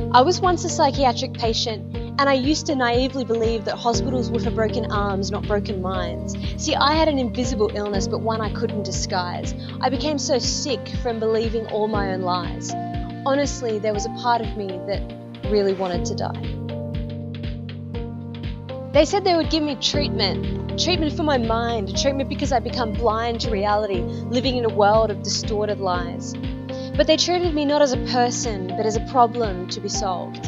I was once a psychiatric patient, and I used to naively believe that hospitals were for broken arms, not broken minds. See, I had an invisible illness, but one I couldn't disguise. I became so sick from believing all my own lies. Honestly, there was a part of me that really wanted to die. They said they would give me treatment for my mind, treatment because I'd become blind to reality, living in a world of distorted lies. But they treated me not as a person, but as a problem to be solved.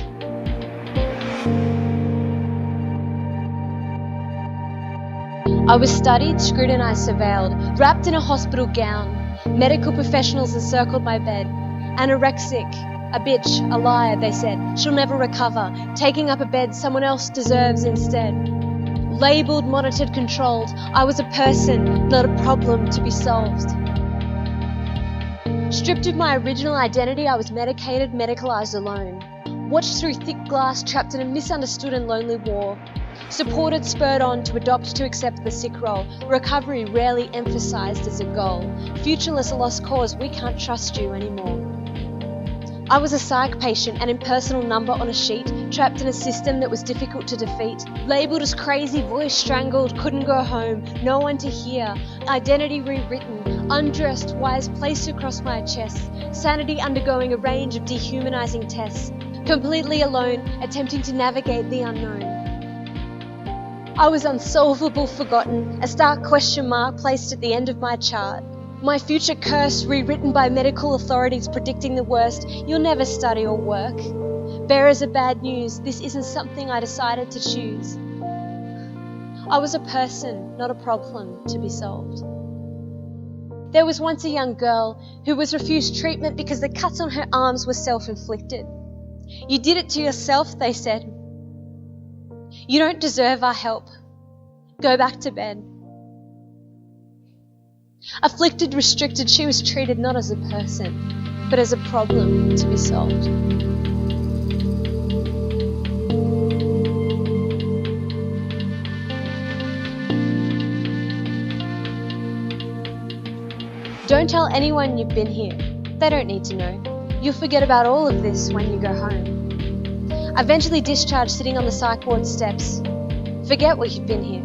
I was studied, scrutinized, surveilled, wrapped in a hospital gown. Medical professionals encircled my bed. Anorexic, a bitch, a liar, they said. She'll never recover. Taking up a bed someone else deserves instead. Labeled, monitored, controlled. I was a person, not a problem to be solved. Stripped of my original identity, I was medicated, medicalized alone. Watched through thick glass, trapped in a misunderstood and lonely war. Supported, spurred on to adopt, to accept the sick role. Recovery rarely emphasized as a goal. Futureless, a lost cause, we can't trust you anymore. I was a psych patient, an impersonal number on a sheet, trapped in a system that was difficult to defeat. Labelled as crazy, voice strangled, couldn't go home, no one to hear. Identity rewritten, undressed, wires placed across my chest. Sanity undergoing a range of dehumanizing tests. Completely alone, attempting to navigate the unknown. I was unsolvable, forgotten, a stark question mark placed at the end of my chart. My future curse rewritten by medical authorities predicting the worst. You'll never study or work. Bearers of bad news, this isn't something I decided to choose. I was a person, not a problem to be solved. There was once a young girl who was refused treatment because the cuts on her arms were self-inflicted. You did it to yourself, they said. You don't deserve our help. Go back to bed. Afflicted, restricted, she was treated not as a person, but as a problem to be solved. Don't tell anyone you've been here. They don't need to know. You'll forget about all of this when you go home. Eventually discharged, sitting on the psych ward steps. Forget what you've been here.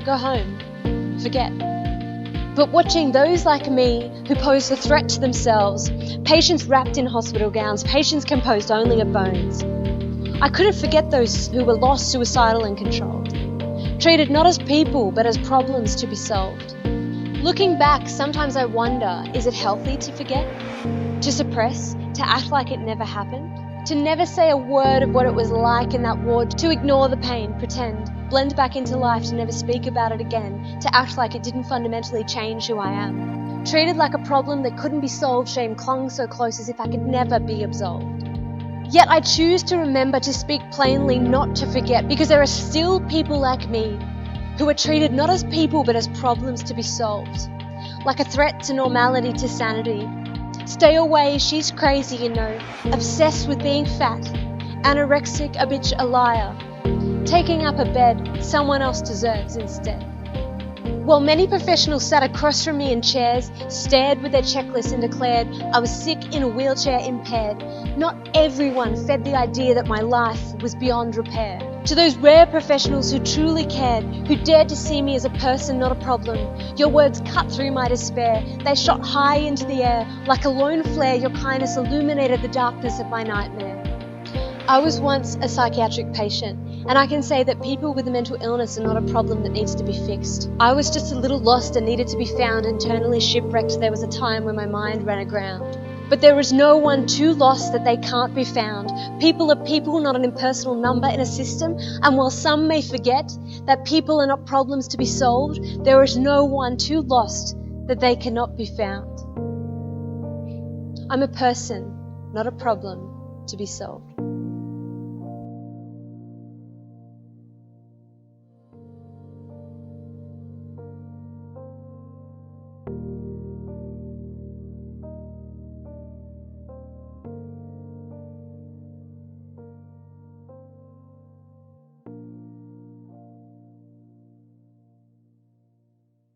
Go home. Forget. But watching those like me who pose a threat to themselves, patients wrapped in hospital gowns, patients composed only of bones, I couldn't forget those who were lost, suicidal and controlled, treated not as people but as problems to be solved. Looking back, sometimes I wonder, is it healthy to forget? To suppress? To act like it never happened? To never say a word of what it was like in that ward? To ignore the pain, pretend, blend back into life, to never speak about it again, to act like it didn't fundamentally change who I am. Treated like a problem that couldn't be solved, shame clung so close as if I could never be absolved. Yet I choose to remember, to speak plainly, not to forget, because there are still people like me who are treated not as people but as problems to be solved, like a threat to normality, to sanity. Stay away, she's crazy, you know, obsessed with being fat, anorexic, a bitch, a liar, taking up a bed someone else deserves instead. While many professionals sat across from me in chairs, stared with their checklists and declared I was sick, in a wheelchair, impaired, not everyone fed the idea that my life was beyond repair. To those rare professionals who truly cared, who dared to see me as a person, not a problem, your words cut through my despair. They shot high into the air. Like a lone flare, your kindness illuminated the darkness of my nightmare. I was once a psychiatric patient, and I can say that people with a mental illness are not a problem that needs to be fixed. I was just a little lost and needed to be found, internally shipwrecked. There was a time when my mind ran aground. But there is no one too lost that they can't be found. People are people, not an impersonal number in a system. And while some may forget that people are not problems to be solved, there is no one too lost that they cannot be found. I'm a person, not a problem to be solved.